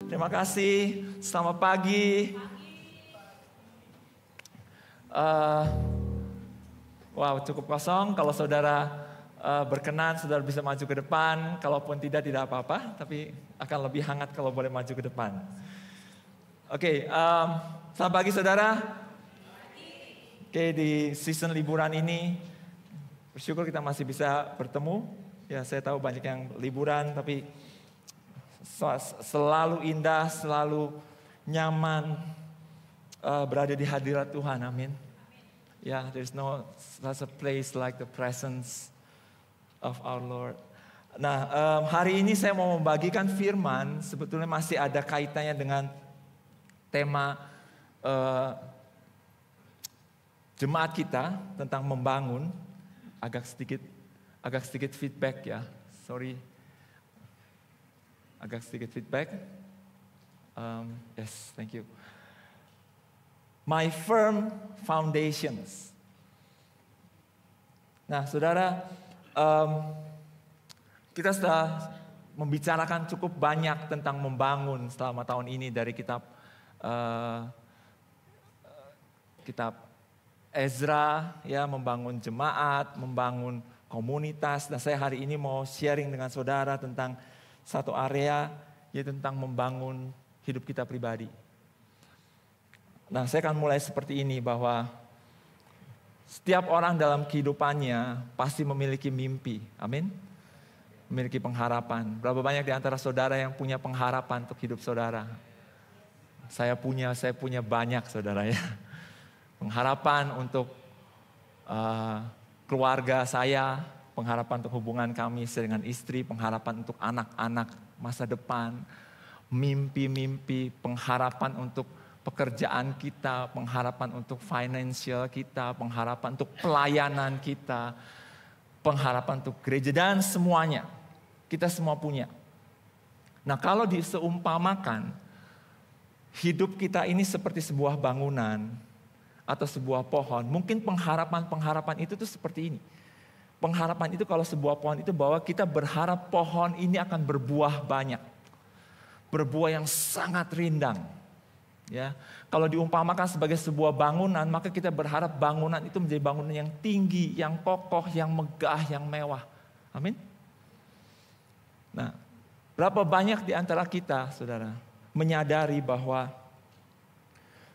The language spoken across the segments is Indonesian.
Terima kasih, selamat pagi. Wow, cukup kosong. Kalau saudara berkenan, saudara bisa maju ke depan. Kalaupun tidak apa-apa, tapi akan lebih hangat kalau boleh maju ke depan. Oke, selamat pagi saudara. Oke, di season liburan ini, bersyukur kita masih bisa bertemu. Ya, saya tahu banyak yang liburan, tapi selalu indah, selalu nyaman berada di hadirat Tuhan, amin. Ya, there's no such a place like the presence of our Lord. Nah, hari ini saya mau membagikan firman, sebetulnya masih ada kaitannya dengan tema jemaat kita tentang membangun. Agak sedikit feedback ya, sorry. Agak sedikit feedback. Yes, thank you. My firm foundations. Nah, saudara, kita sudah membicarakan cukup banyak tentang membangun selama tahun ini dari kitab Ezra, ya, membangun jemaat, membangun komunitas. Dan saya hari ini mau sharing dengan saudara tentang satu area, yaitu tentang membangun hidup kita pribadi. Nah, saya akan mulai seperti ini, bahwa setiap orang dalam kehidupannya pasti memiliki mimpi, amin. Memiliki pengharapan. Berapa banyak di antara saudara yang punya pengharapan untuk hidup saudara? Saya punya banyak, saudara, ya. Pengharapan untuk keluarga saya, pengharapan untuk hubungan kami dengan istri, pengharapan untuk anak-anak masa depan, mimpi-mimpi, pengharapan untuk pekerjaan kita, pengharapan untuk financial kita, pengharapan untuk pelayanan kita, pengharapan untuk gereja, dan semuanya. Kita semua punya. Nah, kalau diseumpamakan, hidup kita ini seperti sebuah bangunan atau sebuah pohon, mungkin pengharapan itu tuh seperti ini. Pengharapan itu kalau sebuah pohon itu bahwa kita berharap pohon ini akan berbuah banyak. Berbuah yang sangat rindang. Ya, kalau diumpamakan sebagai sebuah bangunan, maka kita berharap bangunan itu menjadi bangunan yang tinggi, yang kokoh, yang megah, yang mewah. Amin. Nah, berapa banyak di antara kita, saudara, menyadari bahwa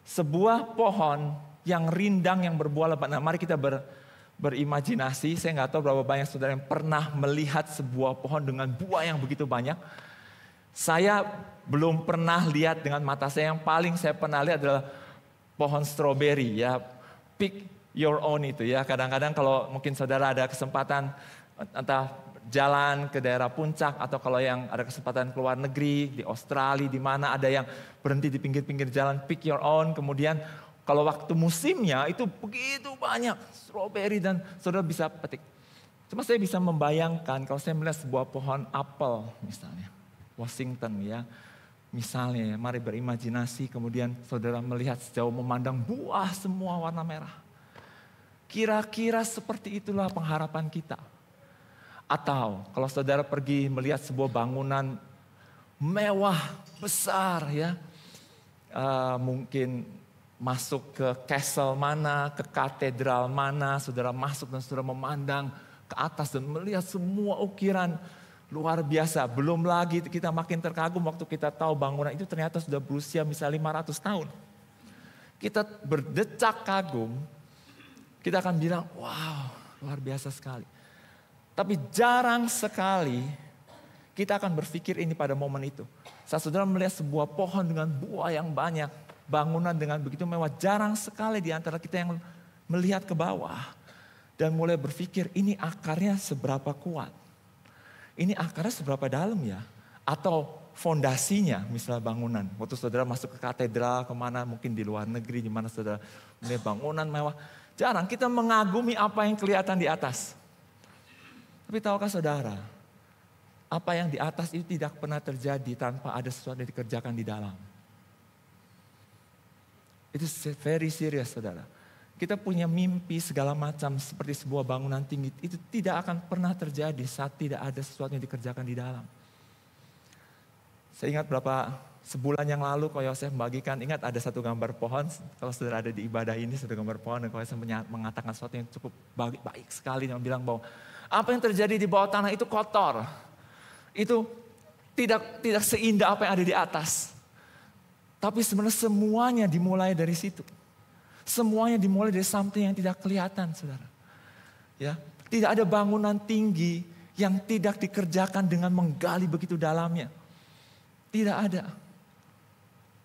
sebuah pohon yang rindang, yang berbuah lebat. Nah, mari kita berimajinasi. Saya nggak tahu berapa banyak saudara yang pernah melihat sebuah pohon dengan buah yang begitu banyak. Saya belum pernah lihat dengan mata saya. Yang paling saya pernah lihat adalah pohon stroberi, ya. Pick your own itu, ya. Kadang-kadang kalau mungkin saudara ada kesempatan entah jalan ke daerah puncak, atau kalau yang ada kesempatan keluar negeri, di Australia, di mana ada yang berhenti di pinggir-pinggir jalan, pick your own. Kemudian kalau waktu musimnya itu begitu banyak stroberi dan saudara bisa petik. Cuma saya bisa membayangkan kalau saya melihat sebuah pohon apel misalnya, Washington, ya. Misalnya, ya, mari berimajinasi, kemudian saudara melihat sejauh memandang buah semua warna merah. Kira-kira seperti itulah pengharapan kita. Atau kalau saudara pergi melihat sebuah bangunan mewah, besar, ya. Mungkin masuk ke castle mana, ke katedral mana, saudara masuk dan saudara memandang ke atas dan melihat semua ukiran luar biasa. Belum lagi kita makin terkagum waktu kita tahu bangunan itu ternyata sudah berusia misalnya 500 tahun. Kita berdecak kagum, kita akan bilang, wow, luar biasa sekali. Tapi jarang sekali kita akan berpikir ini pada momen itu. Saat saudara melihat sebuah pohon dengan buah yang banyak, bangunan dengan begitu mewah, jarang sekali di antara kita yang melihat ke bawah dan mulai berpikir, ini akarnya seberapa kuat? Ini akarnya seberapa dalam, ya? Atau fondasinya, misalnya bangunan. Waktu saudara masuk ke katedral, kemana, mungkin di luar negeri, di mana saudara melihat bangunan mewah. Jarang kita mengagumi apa yang kelihatan di atas. Tapi tahukah saudara, apa yang di atas itu tidak pernah terjadi tanpa ada sesuatu yang dikerjakan di dalam. Itu very serious, saudara. Kita punya mimpi segala macam seperti sebuah bangunan tinggi. Itu tidak akan pernah terjadi saat tidak ada sesuatu yang dikerjakan di dalam. Saya ingat berapa Sebulan yang lalu kalau Yosef membagikan, ingat ada satu gambar pohon, kalau saudara ada di ibadah ini, satu gambar pohon, dan kalau Yosef mengatakan sesuatu yang cukup baik sekali, yang bilang bahwa apa yang terjadi di bawah tanah itu kotor. Itu tidak seindah apa yang ada di atas. Tapi sebenarnya semuanya dimulai dari situ. Semuanya dimulai dari something yang tidak kelihatan, saudara. Ya, tidak ada bangunan tinggi yang tidak dikerjakan dengan menggali begitu dalamnya. Tidak ada.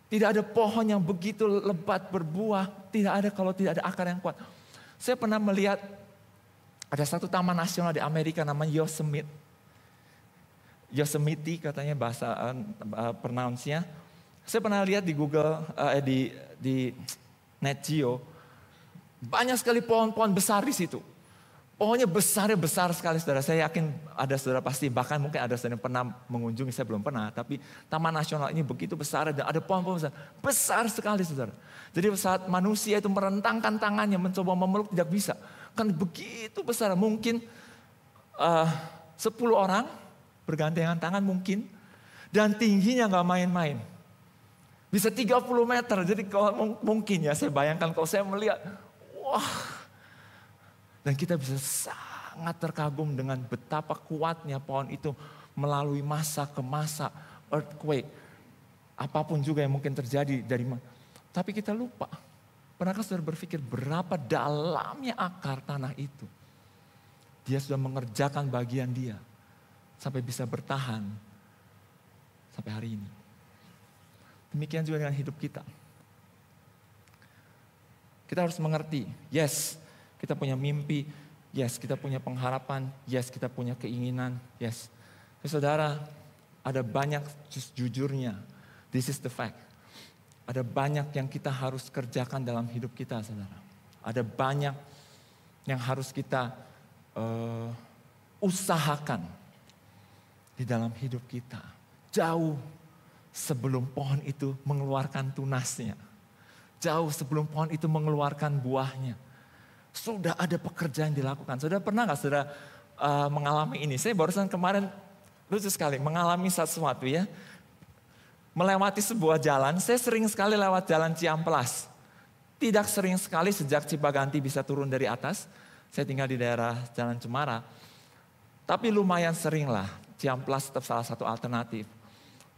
Tidak ada pohon yang begitu lebat berbuah. Tidak ada kalau tidak ada akar yang kuat. Saya pernah melihat ada satu taman nasional di Amerika namanya Yosemite. Yosemite katanya bahasa pronounce-nya. Saya pernah lihat di Google, di Net Geo. Banyak sekali pohon-pohon besar di situ. Pohonnya besar sekali, saudara. Saya yakin ada saudara pasti, bahkan mungkin ada saudara yang pernah mengunjungi, saya belum pernah. Tapi Taman Nasional ini begitu besar, dan ada pohon-pohon besar. Besar sekali, saudara. Jadi saat manusia itu merentangkan tangannya, mencoba memeluk, tidak bisa. Kan begitu besar, mungkin 10 orang bergandengan tangan mungkin. Dan tingginya gak main-main. Bisa 30 meter, jadi kalau mungkin ya, saya bayangkan kalau saya melihat, wah. Dan kita bisa sangat terkagum dengan betapa kuatnya pohon itu melalui masa ke masa, earthquake. Apapun juga yang mungkin terjadi dari mana. Tapi kita lupa. Pernahkah saudara berpikir berapa dalamnya akar tanah itu? Dia sudah mengerjakan bagian dia. Sampai bisa bertahan sampai hari ini. Demikian juga dengan hidup kita. Kita harus mengerti, yes, kita punya mimpi, yes, kita punya pengharapan, yes, kita punya keinginan, yes. Saudara, ada banyak jujurnya, this is the fact. Ada banyak yang kita harus kerjakan dalam hidup kita, saudara. Ada banyak yang harus kita usahakan di dalam hidup kita. Jauh sebelum pohon itu mengeluarkan tunasnya. Jauh sebelum pohon itu mengeluarkan buahnya. Sudah ada pekerjaan yang dilakukan. Saudara pernah gak saudara mengalami ini? Saya barusan kemarin lucu sekali mengalami sesuatu ya. Melewati sebuah jalan, saya sering sekali lewat jalan Ciamplas. Tidak sering sekali sejak Cipaganti bisa turun dari atas. Saya tinggal di daerah Jalan Cemara. Tapi lumayan sering lah, Ciamplas tetap salah satu alternatif.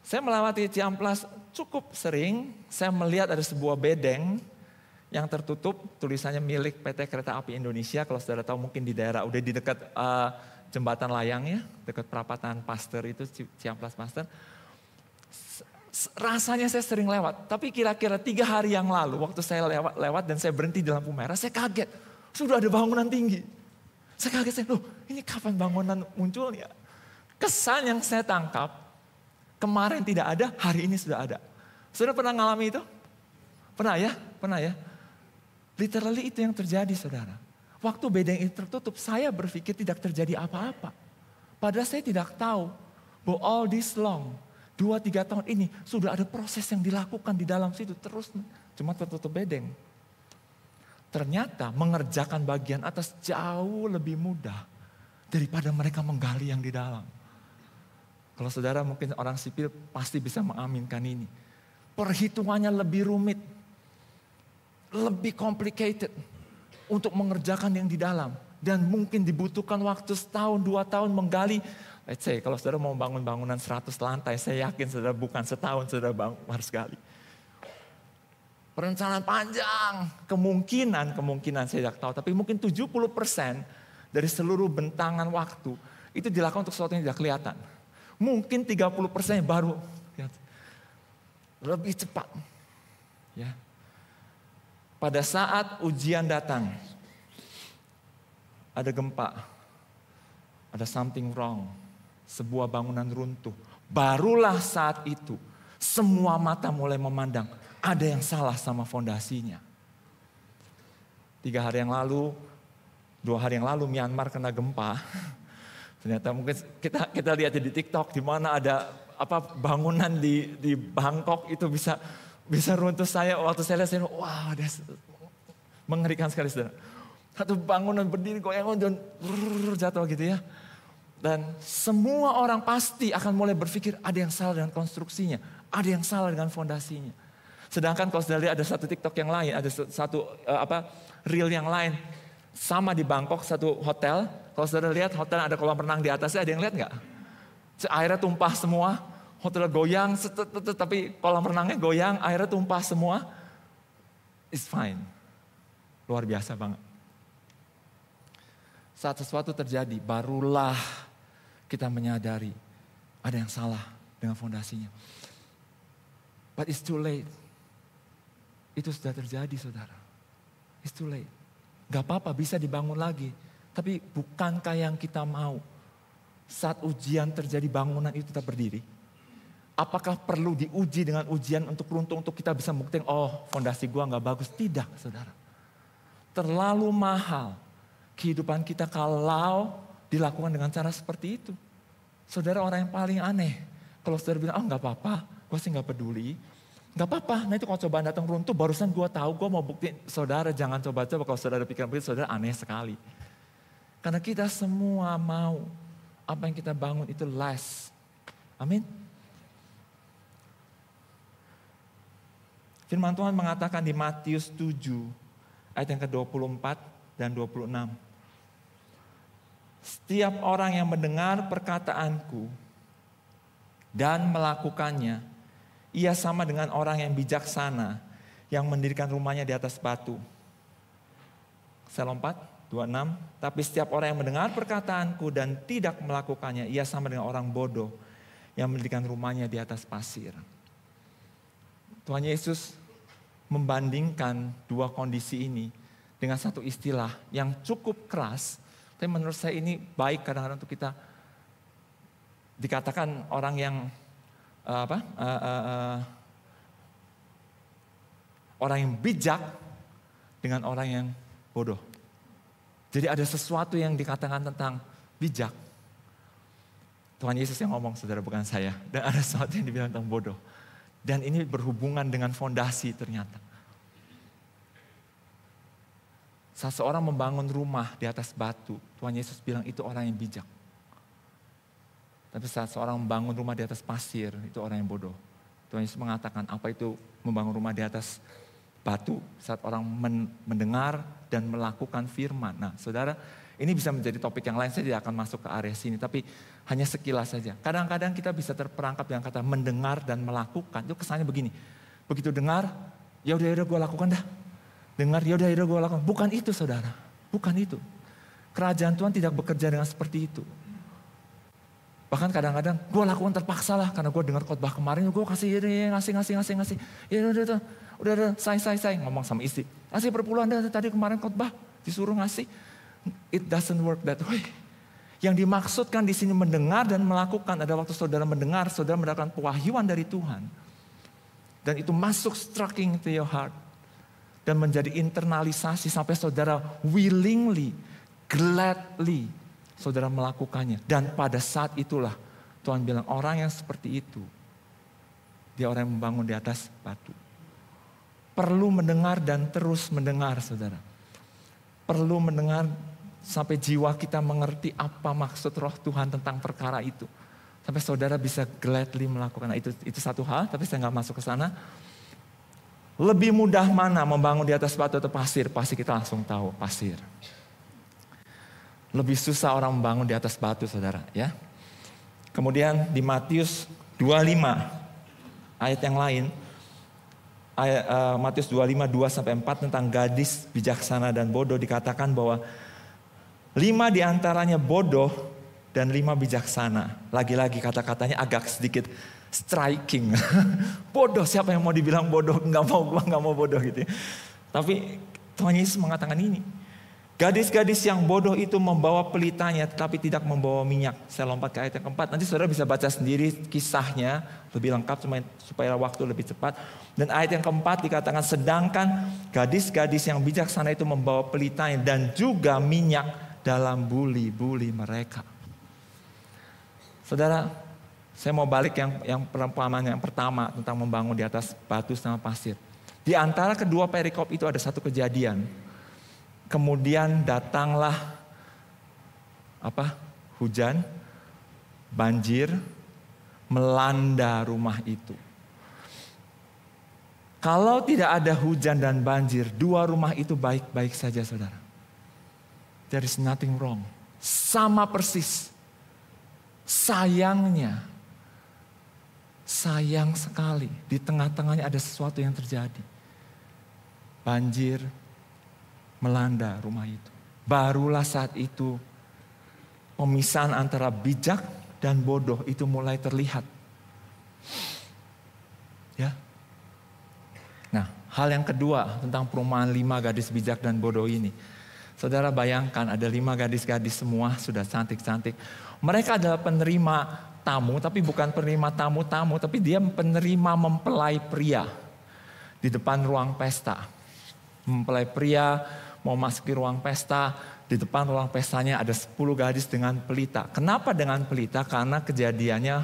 Saya melewati Ciamplas cukup sering, saya melihat ada sebuah bedeng yang tertutup, tulisannya milik PT Kereta Api Indonesia. Kalau saudara tahu mungkin di daerah, udah di dekat jembatan layang ya, dekat perapatan Pasteur itu, Ciamplas Pasteur. Rasanya saya sering lewat, tapi kira-kira 3 hari yang lalu waktu saya lewat dan saya berhenti di lampu merah, saya kaget. Sudah ada bangunan tinggi. Saya kaget, loh ini kapan bangunan munculnya? Kesan yang saya tangkap, kemarin tidak ada, hari ini sudah ada. Saudara pernah ngalami itu? Pernah ya? Pernah ya? Literally itu yang terjadi, saudara. Waktu bedeng itu tertutup, saya berpikir tidak terjadi apa-apa. Padahal saya tidak tahu bahwa all this long, 2-3 tahun ini sudah ada proses yang dilakukan di dalam situ. Terus cuma tertutup bedeng. Ternyata mengerjakan bagian atas jauh lebih mudah daripada mereka menggali yang di dalam. Kalau saudara mungkin orang sipil pasti bisa mengaminkan ini. Perhitungannya lebih rumit. Lebih complicated untuk mengerjakan yang di dalam. Dan mungkin dibutuhkan waktu 1-2 tahun menggali. Let's say kalau saudara mau bangun bangunan 100 lantai, saya yakin saudara bukan setahun saudara harus gali. Perencanaan panjang, kemungkinan saya tidak tahu. Tapi mungkin 70% dari seluruh bentangan waktu itu dilakukan untuk sesuatu yang tidak kelihatan. Mungkin 30% baru lebih cepat. Ya. Pada saat ujian datang, ada gempa, ada something wrong, sebuah bangunan runtuh. Barulah saat itu semua mata mulai memandang, ada yang salah sama fondasinya. 2 hari yang lalu Myanmar kena gempa. Ternyata mungkin kita lihat di TikTok di mana ada bangunan di Bangkok itu bisa runtuh. Waktu saya lihat, wah, mengerikan sekali, saudara. Satu bangunan berdiri goyang dan jatuh gitu ya. Dan semua orang pasti akan mulai berpikir ada yang salah dengan konstruksinya. Ada yang salah dengan fondasinya. Sedangkan kalau saudara lihat ada satu TikTok yang lain, ada satu reel yang lain. Sama di Bangkok, satu hotel. Kalau saudara lihat hotel ada kolam renang di atasnya, ada yang lihat nggak? Airnya tumpah semua, hotel goyang, tapi kolam renangnya goyang, airnya tumpah semua. It's fine. Luar biasa banget. Saat sesuatu terjadi, barulah kita menyadari ada yang salah dengan fondasinya. But it's too late. Itu sudah terjadi, saudara. It's too late. Gak apa-apa, bisa dibangun lagi. Tapi bukankah yang kita mau saat ujian terjadi bangunan itu tetap berdiri? Apakah perlu diuji dengan ujian untuk runtuh untuk kita bisa membuktikan, oh fondasi gua gak bagus? Tidak, saudara. Terlalu mahal kehidupan kita kalau dilakukan dengan cara seperti itu. Saudara orang yang paling aneh. Kalau saudara bilang, oh gak apa-apa, gue sih gak peduli. Gak apa-apa, nah itu kalau cobaan datang runtuh, barusan gue tahu, gue mau buktiin. Saudara jangan coba-coba, kalau saudara pikir begitu, saudara aneh sekali. Karena kita semua mau apa yang kita bangun itu last. Amin. Firman Tuhan mengatakan di Matius 7, ayat yang ke-24 dan 26. Setiap orang yang mendengar perkataanku dan melakukannya, ia sama dengan orang yang bijaksana yang mendirikan rumahnya di atas batu. Saya lompat, 26. Tapi setiap orang yang mendengar perkataanku dan tidak melakukannya, ia sama dengan orang bodoh yang mendirikan rumahnya di atas pasir. Tuhan Yesus membandingkan dua kondisi ini dengan satu istilah yang cukup keras. Tapi menurut saya ini baik kadang-kadang untuk kita dikatakan orang yang orang yang bijak dengan orang yang bodoh. Jadi ada sesuatu yang dikatakan tentang bijak. Tuhan Yesus yang ngomong, saudara, bukan saya. Dan ada sesuatu yang dibilang tentang bodoh. Dan ini berhubungan dengan fondasi ternyata. Saat seorang membangun rumah di atas batu, Tuhan Yesus bilang itu orang yang bijak. Tapi saat seorang membangun rumah di atas pasir, itu orang yang bodoh. Tuhan Yesus mengatakan apa itu membangun rumah di atas batu. Saat orang mendengar dan melakukan firman. Nah saudara, ini bisa menjadi topik yang lain, saya tidak akan masuk ke area sini. Tapi hanya sekilas saja. Kadang-kadang kita bisa terperangkap dengan kata mendengar dan melakukan. Itu kesannya begini, begitu dengar, ya udah gue lakukan dah. Dengar, ya udah gue lakukan. Bukan itu saudara, bukan itu. Kerajaan Tuhan tidak bekerja dengan seperti itu. Bahkan kadang-kadang gue lakukan terpaksa lah. Karena gue dengar khotbah kemarin, gue kasih ngasih. Ya udah, say. Ngomong sama istri. Kasih perpuluhan dah, tadi kemarin khotbah. Disuruh ngasih. It doesn't work that way. Yang dimaksudkan di sini mendengar dan melakukan. Ada waktu saudara mendengar, saudara mendapatkan pewahyuan dari Tuhan. Dan itu masuk striking to your heart. Dan menjadi internalisasi sampai saudara willingly, gladly, saudara melakukannya. Dan pada saat itulah Tuhan bilang orang yang seperti itu, dia orang yang membangun di atas batu. Perlu mendengar dan terus mendengar saudara. Perlu mendengar sampai jiwa kita mengerti apa maksud roh Tuhan tentang perkara itu. Sampai saudara bisa gladly melakukan. Nah, itu satu hal, tapi saya nggak masuk ke sana. Lebih mudah mana membangun di atas batu atau pasir? Pasti kita langsung tahu, pasir. Lebih susah orang membangun di atas batu, saudara. Ya. Kemudian di Matius 25, ayat yang lain. Matius 25, 2-4 tentang gadis bijaksana dan bodoh. Dikatakan bahwa 5 diantaranya bodoh dan 5 bijaksana. Lagi-lagi kata-katanya agak sedikit striking. Bodoh, siapa yang mau dibilang bodoh? Gak mau bodoh gitu. Tapi Tuhan Yesus mengatakan ini. Gadis-gadis yang bodoh itu membawa pelitanya tetapi tidak membawa minyak. Saya lompat ke ayat yang keempat. Nanti saudara bisa baca sendiri kisahnya lebih lengkap supaya waktu lebih cepat. Dan ayat yang keempat dikatakan sedangkan gadis-gadis yang bijaksana itu membawa pelitanya dan juga minyak dalam buli-buli mereka. Saudara, saya mau balik yang perumpamaan yang pertama tentang membangun di atas batu sama pasir. Di antara kedua perikop itu ada satu kejadian. Kemudian datanglah hujan, banjir, melanda rumah itu. Kalau tidak ada hujan dan banjir, dua rumah itu baik-baik saja saudara. There is nothing wrong. Sama persis. Sayangnya, sayang sekali di tengah-tengahnya ada sesuatu yang terjadi. Banjir melanda rumah itu. Barulah saat itu pemisahan antara bijak dan bodoh itu mulai terlihat. Ya. Nah, hal yang kedua tentang perumpamaan 5 gadis bijak dan bodoh ini. Saudara bayangkan ada 5 gadis-gadis semua sudah cantik-cantik. Mereka adalah penerima tamu, tapi bukan penerima tamu-tamu, tapi dia penerima mempelai pria di depan ruang pesta. Mempelai pria mau masuk ke ruang pesta, di depan ruang pestanya ada 10 gadis dengan pelita. Kenapa dengan pelita? Karena kejadiannya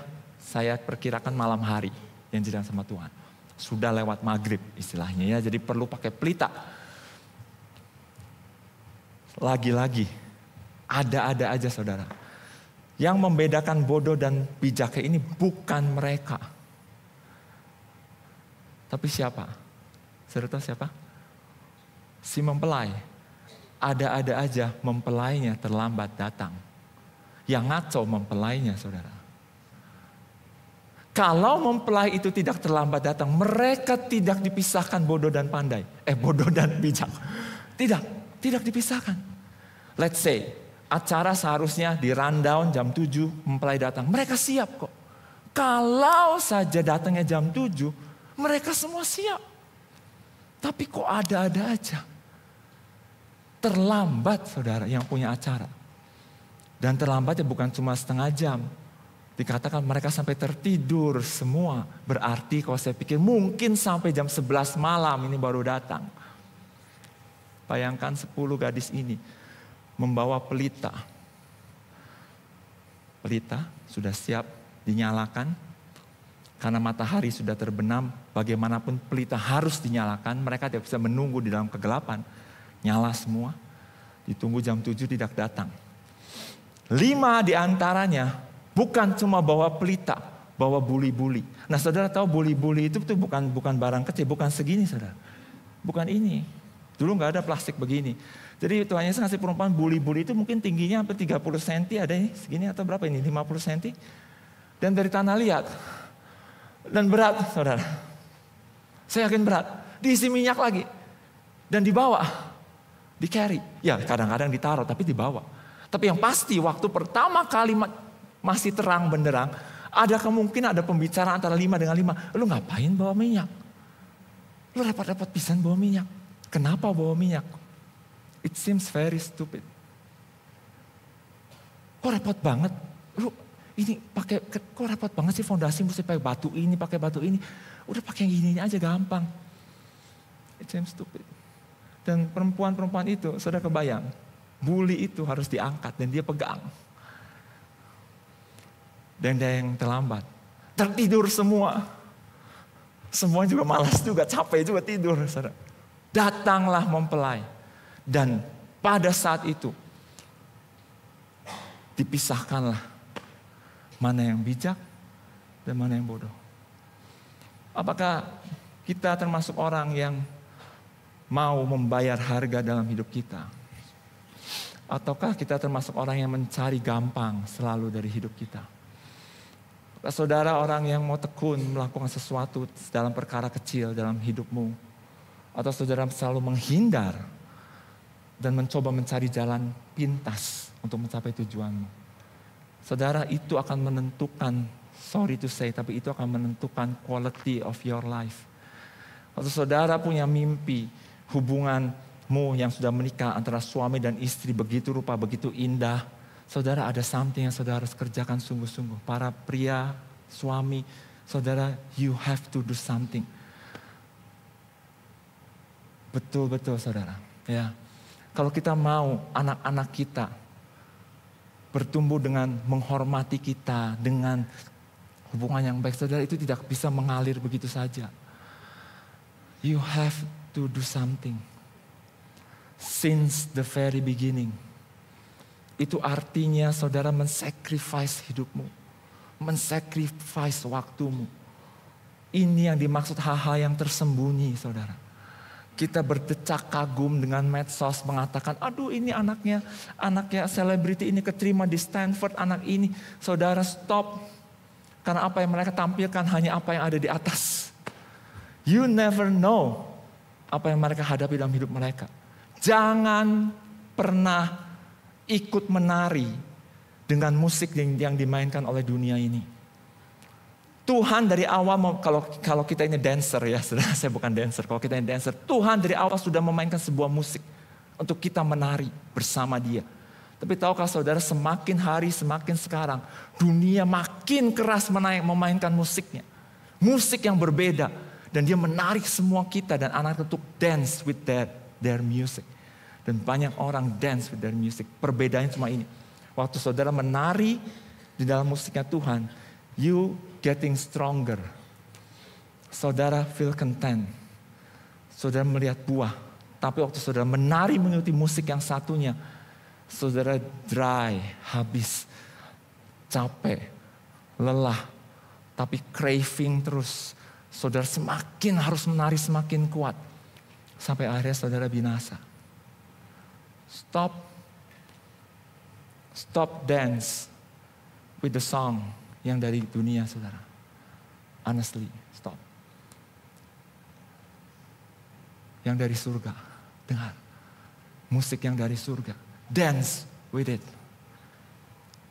saya perkirakan malam hari yang sedang sama Tuhan. Sudah lewat maghrib istilahnya ya, jadi perlu pakai pelita. Lagi-lagi, ada-ada aja saudara. Yang membedakan bodoh dan bijaknya ini bukan mereka. Tapi siapa? Saudara tahu siapa? Si mempelai. Ada-ada aja mempelainya terlambat datang. Yang ngaco mempelainya saudara. Kalau mempelai itu tidak terlambat datang, mereka tidak dipisahkan bodoh dan pandai. Bodoh dan bijak. Tidak dipisahkan. Let's say, acara seharusnya di rundown jam 7, mempelai datang. Mereka siap kok. Kalau saja datangnya jam 7, mereka semua siap. Tapi kok ada-ada aja. Terlambat saudara yang punya acara. Dan terlambatnya bukan cuma setengah jam. Dikatakan mereka sampai tertidur semua. Berarti kalau saya pikir mungkin sampai jam 11 malam ini baru datang. Bayangkan 10 gadis ini membawa pelita. Pelita sudah siap dinyalakan. Karena matahari sudah terbenam, bagaimanapun pelita harus dinyalakan. Mereka tidak bisa menunggu di dalam kegelapan. Nyala semua, ditunggu jam 7 tidak datang. 5 diantaranya bukan cuma bawa pelita, bawa buli-buli. Nah saudara tahu buli-buli itu tuh bukan barang kecil, bukan segini saudara. Bukan ini. Dulu nggak ada plastik begini. Jadi Tuhan Yesus ngasih perumpamaan buli-buli itu mungkin tingginya sampai 30 cm, ada ini segini atau berapa ini, 50 cm. Dan dari tanah liat. Dan berat saudara. Saya yakin berat. Diisi minyak lagi. Dan dibawa. Di carry. Ya kadang-kadang ditaruh tapi dibawa. Tapi yang pasti waktu pertama kali masih terang benderang. Ada kemungkinan ada pembicaraan antara 5 dengan 5. Lu ngapain bawa minyak? Lu repot-repot pisan bawa minyak. Kenapa bawa minyak? It seems very stupid. Kok repot banget? Lu ini pakai, kok repot banget sih fondasi mesti pakai batu ini, pakai batu ini. Udah pakai yang gini aja gampang. It seems stupid. Dan perempuan-perempuan itu, saudara kebayang, buli itu harus diangkat dan dia pegang. Dan dia yang terlambat, tertidur semua. Semua juga malas juga, capek juga tidur. Saudara. Datanglah mempelai. Dan pada saat itu, dipisahkanlah mana yang bijak dan mana yang bodoh. Apakah kita termasuk orang yang mau membayar harga dalam hidup kita? Ataukah kita termasuk orang yang mencari gampang selalu dari hidup kita? Saudara orang yang mau tekun melakukan sesuatu dalam perkara kecil dalam hidupmu. Atau saudara selalu menghindar dan mencoba mencari jalan pintas untuk mencapai tujuanmu. Saudara itu akan menentukan, sorry to say, tapi itu akan menentukan quality of your life. Atau saudara punya mimpi, hubunganmu yang sudah menikah antara suami dan istri begitu rupa, begitu indah. Saudara ada something yang saudara harus kerjakan sungguh-sungguh. Para pria, suami, saudara you have to do something. Betul-betul saudara. Ya, kalau kita mau anak-anak kita bertumbuh dengan menghormati kita, dengan hubungan yang baik, saudara itu tidak bisa mengalir begitu saja. You have to do something. Since the very beginning. Itu artinya saudara men-sacrifice hidupmu. Men-sacrifice waktumu. Ini yang dimaksud hal-hal yang tersembunyi, saudara. Kita berdecak kagum dengan medsos mengatakan, aduh ini anaknya selebriti ini keterima di Stanford, anak ini. Saudara stop. Karena apa yang mereka tampilkan hanya apa yang ada di atas. You never know apa yang mereka hadapi dalam hidup mereka. Jangan pernah ikut menari dengan musik yang dimainkan oleh dunia ini. Tuhan dari awal, kalau kita ini dancer ya, saya bukan dancer, kalau kita ini dancer, Tuhan dari awal sudah memainkan sebuah musik untuk kita menari bersama Dia. Tapi tahukah saudara, semakin hari semakin sekarang, dunia makin keras memainkan musiknya. Musik yang berbeda, dan dia menarik semua kita dan anak untuk dance with their music. Dan banyak orang dance with their music. Perbedaannya cuma ini. Waktu saudara menari di dalam musiknya Tuhan, you getting stronger. Saudara feel content. Saudara melihat buah. Tapi waktu saudara menari mengikuti musik yang satunya, saudara dry, habis, capek, lelah. Tapi craving terus. Saudara semakin harus menari semakin kuat. Sampai akhirnya saudara binasa. Stop dance with the song yang dari dunia, saudara. Honestly, stop. Yang dari surga, dengar. Musik yang dari surga. Dance with it.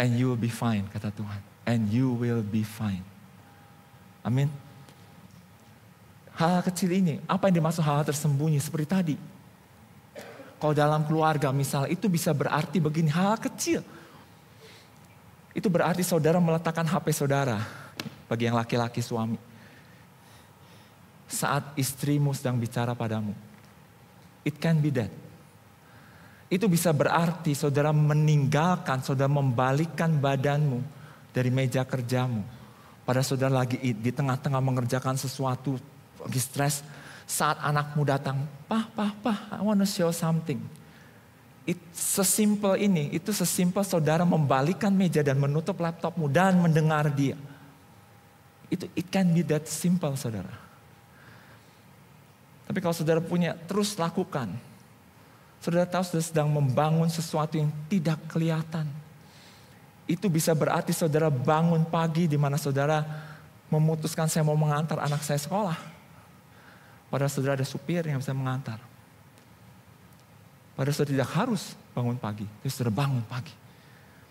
And you will be fine, kata Tuhan. And you will be fine. Amin. Hal kecil ini, apa yang dimaksud hal tersembunyi seperti tadi. Kalau dalam keluarga misalnya, itu bisa berarti begini, hal kecil. Itu berarti saudara meletakkan HP saudara, bagi yang laki-laki suami. Saat istrimu sedang bicara padamu. It can be that. Itu bisa berarti saudara meninggalkan, saudara membalikkan badanmu dari meja kerjamu. Pada saudara lagi di tengah-tengah mengerjakan sesuatu, lagi stres. Saat anakmu datang, Pah, I want to show something. Sesimpel ini, itu sesimpel saudara membalikkan meja dan menutup laptopmu dan mendengar dia. It can be that simple, saudara. Tapi kalau saudara punya, terus lakukan. Saudara tahu saudara sedang membangun sesuatu yang tidak kelihatan. Itu bisa berarti saudara bangun pagi di mana saudara memutuskan saya mau mengantar anak saya sekolah. Padahal saudara ada supir yang bisa mengantar. Padahal saudara tidak harus bangun pagi. Tapi saudara bangun pagi.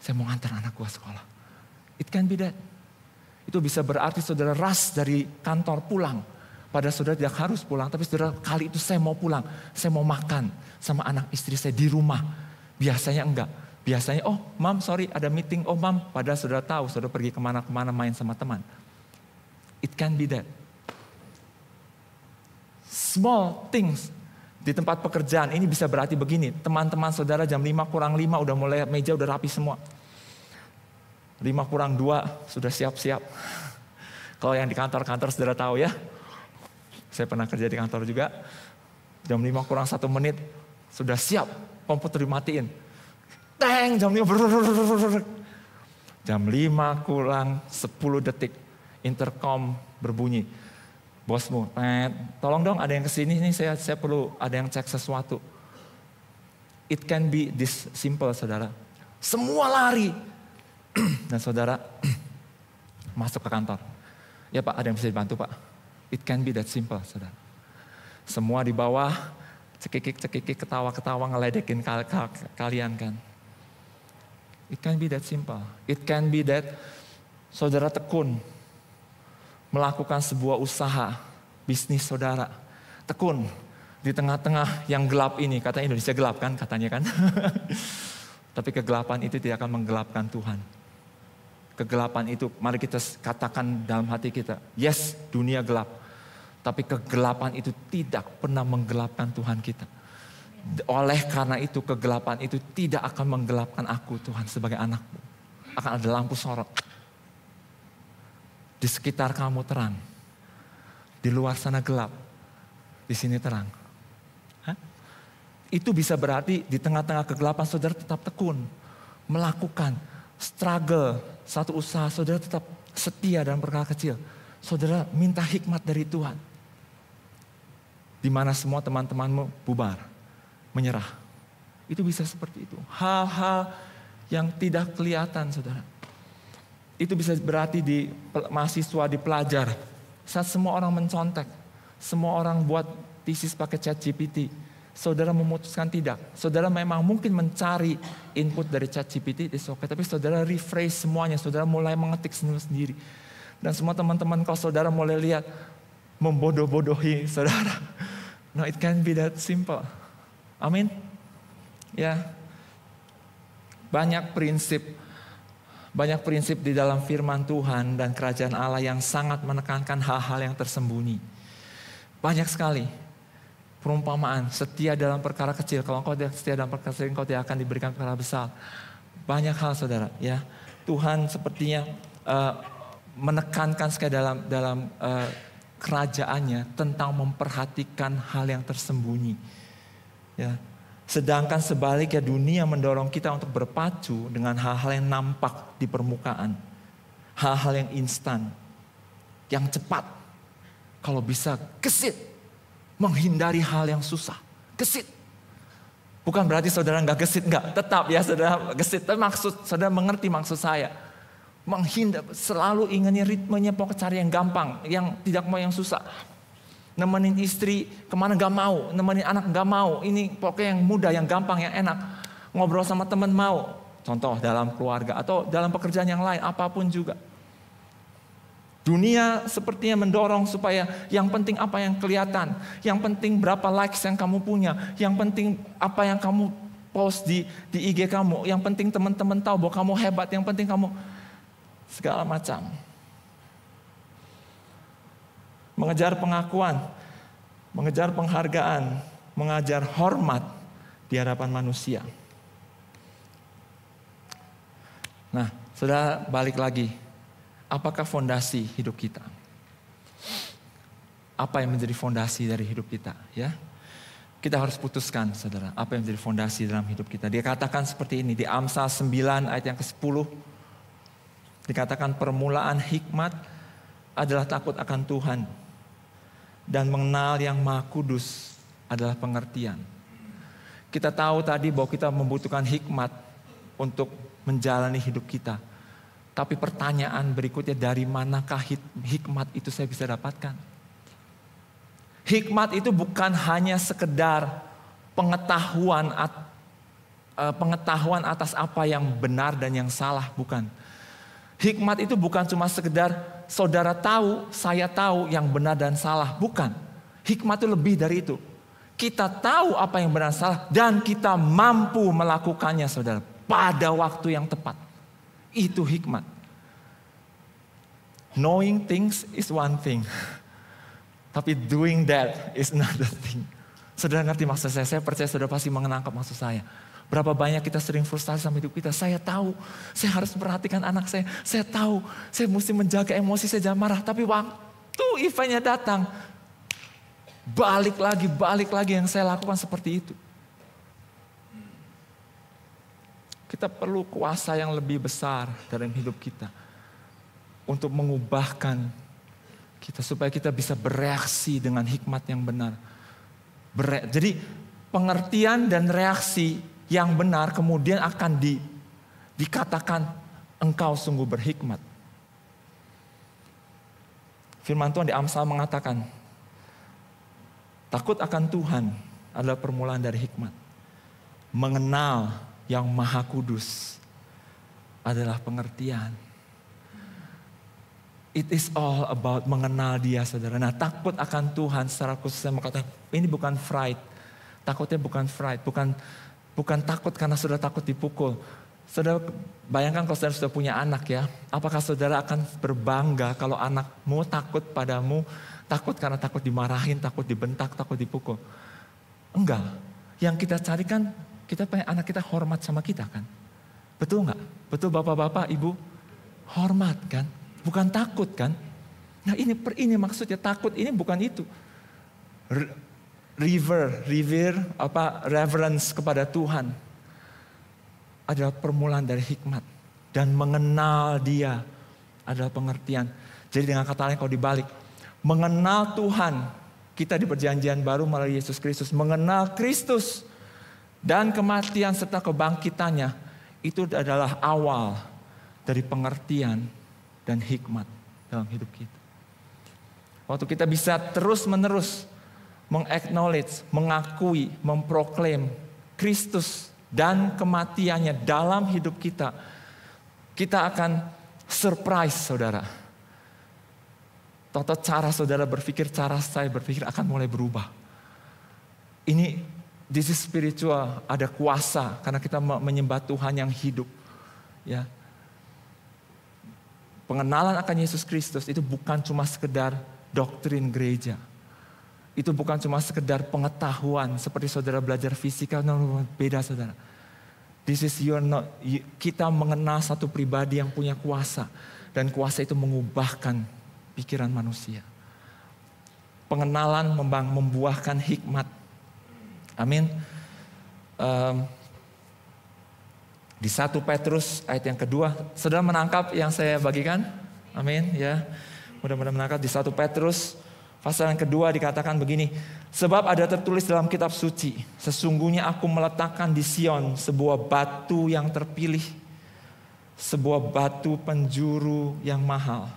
Saya mau antar anak gua sekolah. It can be that. Itu bisa berarti saudara rush dari kantor pulang. Padahal saudara tidak harus pulang. Tapi saudara kali itu saya mau pulang. Saya mau makan sama anak istri saya di rumah. Biasanya enggak. Biasanya mam sorry ada meeting. Oh mam, padahal saudara tahu saudara pergi kemana-kemana main sama teman. It can be that. Small things. Di tempat pekerjaan ini bisa berarti begini. Teman-teman saudara jam 5 kurang 5 udah mulai meja udah rapi semua. 5 kurang 2 sudah siap-siap. Kalau yang di kantor-kantor saudara tahu ya. Saya pernah kerja di kantor juga. Jam 5 kurang 1 menit sudah siap. Komputer dimatiin. Teng jam 5. Jam 5 kurang 10 detik. Intercom berbunyi. Bosmu, tolong dong ada yang kesini nih, saya perlu ada yang cek sesuatu. It can be this simple, saudara. Semua lari. Dan saudara masuk ke kantor. Ya Pak, ada yang bisa dibantu Pak. It can be that simple, saudara. Semua di bawah, cekikik, ketawa-ketawa ngeledekin kalian kan. It can be that simple. It can be that saudara tekun. Melakukan sebuah usaha, bisnis saudara. Tekun di tengah-tengah yang gelap ini. Katanya Indonesia gelap kan, katanya kan. Tapi kegelapan itu tidak akan menggelapkan Tuhan. Kegelapan itu, mari kita katakan dalam hati kita. Yes, dunia gelap. Tapi kegelapan itu tidak pernah menggelapkan Tuhan kita. Oleh karena itu, kegelapan itu tidak akan menggelapkan aku Tuhan sebagai anakmu. Akan ada lampu sorot. Di sekitar kamu terang. Di luar sana gelap. Di sini terang. Hah? Itu bisa berarti di tengah-tengah kegelapan saudara tetap tekun. Melakukan struggle. Satu usaha saudara tetap setia dalam perkara kecil. Saudara minta hikmat dari Tuhan. Di mana semua teman-temanmu bubar, menyerah. Itu bisa seperti itu. Hal-hal yang tidak kelihatan, saudara. Itu bisa berarti di mahasiswa, di pelajar. Saat semua orang mencontek, semua orang buat tesis pakai ChatGPT. Saudara memutuskan tidak. Saudara memang mungkin mencari input dari ChatGPT, tapi saudara rephrase semuanya. Saudara mulai mengetik sendiri. Dan semua teman-teman kalau saudara mulai lihat, membodoh-bodohi saudara. No, it can be that simple. Amin. Ya. Banyak prinsip di dalam firman Tuhan dan kerajaan Allah yang sangat menekankan hal-hal yang tersembunyi. Banyak sekali. Perumpamaan, setia dalam perkara kecil. Kalau engkau setia dalam perkara kecil, engkau tidak akan diberikan perkara besar. Banyak hal, saudara. Ya, Tuhan sepertinya menekankan sekali dalam kerajaannya tentang memperhatikan hal yang tersembunyi. Ya. Sedangkan sebaliknya dunia mendorong kita untuk berpacu dengan hal-hal yang nampak di permukaan. Hal-hal yang instan, yang cepat. Kalau bisa gesit, menghindari hal yang susah. Gesit. Bukan berarti saudara nggak gesit, nggak. Tetap ya saudara gesit. Tapi saudara mengerti maksud saya. Menghindar, selalu inginnya ritmenya pokoknya cari yang gampang, yang tidak mau yang susah. Nemenin istri kemana gak mau, nemenin anak gak mau. Ini pokoknya yang mudah, yang gampang, yang enak. Ngobrol sama teman mau. Contoh dalam keluarga atau dalam pekerjaan yang lain, apapun juga. Dunia sepertinya mendorong supaya yang penting apa yang kelihatan. Yang penting berapa likes yang kamu punya. Yang penting apa yang kamu post di IG kamu. Yang penting teman-teman tahu bahwa kamu hebat. Yang penting kamu segala macam. Mengejar pengakuan, mengejar penghargaan, mengajar hormat di hadapan manusia. Nah, saudara balik lagi. Apakah fondasi hidup kita? Apa yang menjadi fondasi dari hidup kita? Ya, kita harus putuskan, saudara. Apa yang menjadi fondasi dalam hidup kita? Dia katakan seperti ini di Amsal 9 ayat yang ke-10. Dikatakan permulaan hikmat adalah takut akan Tuhan. Dan mengenal yang Maha Kudus adalah pengertian. Kita tahu tadi bahwa kita membutuhkan hikmat untuk menjalani hidup kita. Tapi pertanyaan berikutnya, dari manakah hikmat itu saya bisa dapatkan? Hikmat itu bukan hanya sekedar pengetahuan atas apa yang benar dan yang salah, bukan. Hikmat itu bukan cuma sekedar saudara tahu, saya tahu yang benar dan salah. Bukan. Hikmat itu lebih dari itu. Kita tahu apa yang benar dan salah dan kita mampu melakukannya, saudara. Pada waktu yang tepat. Itu hikmat. Knowing things is one thing. Tapi doing that is another thing. Saudara ngerti maksud saya percaya saudara pasti menangkap maksud saya. Berapa banyak kita sering frustasi sama hidup kita. Saya tahu, saya harus memperhatikan anak saya. Saya tahu, saya mesti menjaga emosi saya, jangan marah. Tapi waktu eventnya datang, balik lagi yang saya lakukan seperti itu. Kita perlu kuasa yang lebih besar dalam hidup kita. Untuk mengubahkan kita supaya kita bisa bereaksi dengan hikmat yang benar. Jadi pengertian dan reaksi yang benar kemudian akan dikatakan engkau sungguh berhikmat. Firman Tuhan di Amsal mengatakan, takut akan Tuhan adalah permulaan dari hikmat. Mengenal yang Maha Kudus adalah pengertian. It is all about mengenal Dia, saudara. Nah, takut akan Tuhan secara khusus saya mengatakan, ini bukan fright. Takutnya bukan fright, bukan takut karena saudara takut dipukul. Saudara bayangkan kalau saudara sudah punya anak ya. Apakah saudara akan berbangga kalau anakmu takut padamu, takut karena takut dimarahin, takut dibentak, takut dipukul? Enggak. Yang kita cari kan, kita pengen anak kita hormat sama kita kan. Betul enggak? Betul bapak-bapak, ibu? Hormat kan? Bukan takut kan? Nah ini maksudnya takut ini bukan itu. Reverence kepada Tuhan adalah permulaan dari hikmat. Dan mengenal Dia adalah pengertian. Jadi dengan kata lain kalau dibalik, mengenal Tuhan, kita di perjanjian baru melalui Yesus Kristus, mengenal Kristus dan kematian serta kebangkitannya, itu adalah awal dari pengertian dan hikmat dalam hidup kita. Waktu kita bisa terus-menerus meng-acknowledge, mengakui, memproklaim Kristus dan kematiannya dalam hidup kita, kita akan surprise, saudara. Toto cara saudara berpikir, cara saya berpikir akan mulai berubah. This is spiritual, ada kuasa karena kita menyembah Tuhan yang hidup. Ya. Pengenalan akan Yesus Kristus itu bukan cuma sekedar doktrin gereja. Itu bukan cuma sekedar pengetahuan seperti saudara belajar fisika, beda saudara. Kita mengenal satu pribadi yang punya kuasa, dan kuasa itu mengubahkan pikiran manusia. Pengenalan membuahkan hikmat. Amin. Di 1 Petrus ayat yang kedua, saudara menangkap yang saya bagikan? Amin ya. Mudah-mudahan menangkap. Di 1 Petrus pasal yang kedua dikatakan begini, sebab ada tertulis dalam kitab suci, sesungguhnya aku meletakkan di Sion sebuah batu yang terpilih, sebuah batu penjuru yang mahal.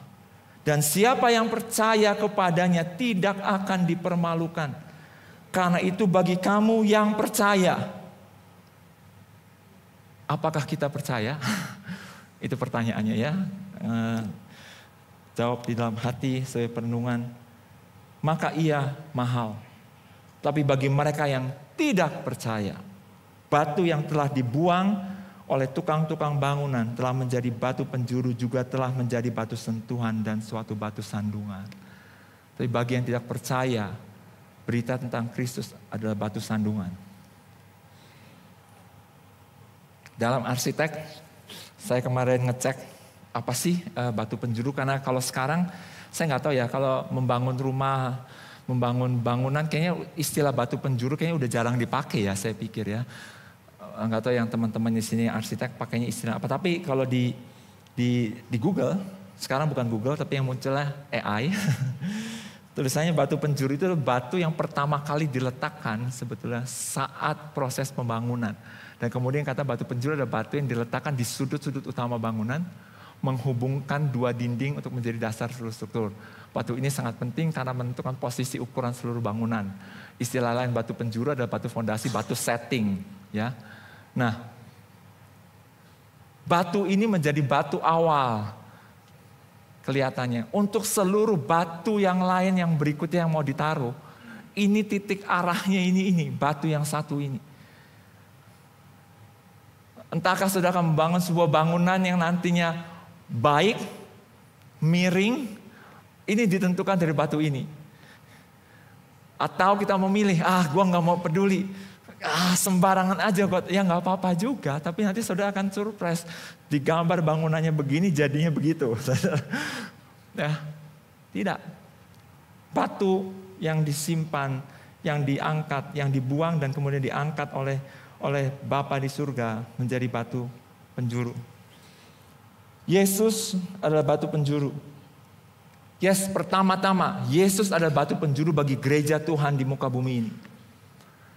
Dan siapa yang percaya kepadanya tidak akan dipermalukan. Karena itu bagi kamu yang percaya. Apakah kita percaya? Itu pertanyaannya ya. Jawab di dalam hati sebagai perenungan. Maka ia mahal. Tapi bagi mereka yang tidak percaya, batu yang telah dibuang oleh tukang-tukang bangunan telah menjadi batu penjuru, juga telah menjadi batu sentuhan dan suatu batu sandungan. Tapi bagi yang tidak percaya, berita tentang Kristus adalah batu sandungan. Dalam arsitek, saya kemarin ngecek apa sih batu penjuru, karena kalau sekarang saya nggak tahu ya, kalau membangun rumah, membangun bangunan, kayaknya istilah batu penjuru kayaknya udah jarang dipakai ya, saya pikir ya. Nggak tahu yang teman-teman di sini arsitek pakainya istilah apa. Tapi kalau di Google, sekarang bukan Google tapi yang munculnya AI. Tulisannya batu penjuru itu batu yang pertama kali diletakkan sebetulnya saat proses pembangunan. Dan kemudian kata batu penjuru adalah batu yang diletakkan di sudut-sudut utama bangunan, menghubungkan dua dinding untuk menjadi dasar seluruh struktur. Batu ini sangat penting karena menentukan posisi ukuran seluruh bangunan. Istilah lain batu penjuru adalah batu fondasi, batu setting. Ya. Nah, batu ini menjadi batu awal kelihatannya. Untuk seluruh batu yang lain yang berikutnya yang mau ditaruh, ini titik arahnya ini batu yang satu ini. Entahkah saudara akan membangun sebuah bangunan yang nantinya baik, miring, ini ditentukan dari batu ini. Atau kita memilih, gua nggak mau peduli, sembarangan aja kok, ya nggak apa-apa juga. Tapi nanti saudara akan surprise, digambar bangunannya begini, jadinya begitu. Ya, tidak. Batu yang disimpan, yang diangkat, yang dibuang dan kemudian diangkat oleh Bapa di surga menjadi batu penjuru. Yesus adalah batu penjuru. Yes, pertama-tama Yesus adalah batu penjuru bagi gereja Tuhan di muka bumi ini.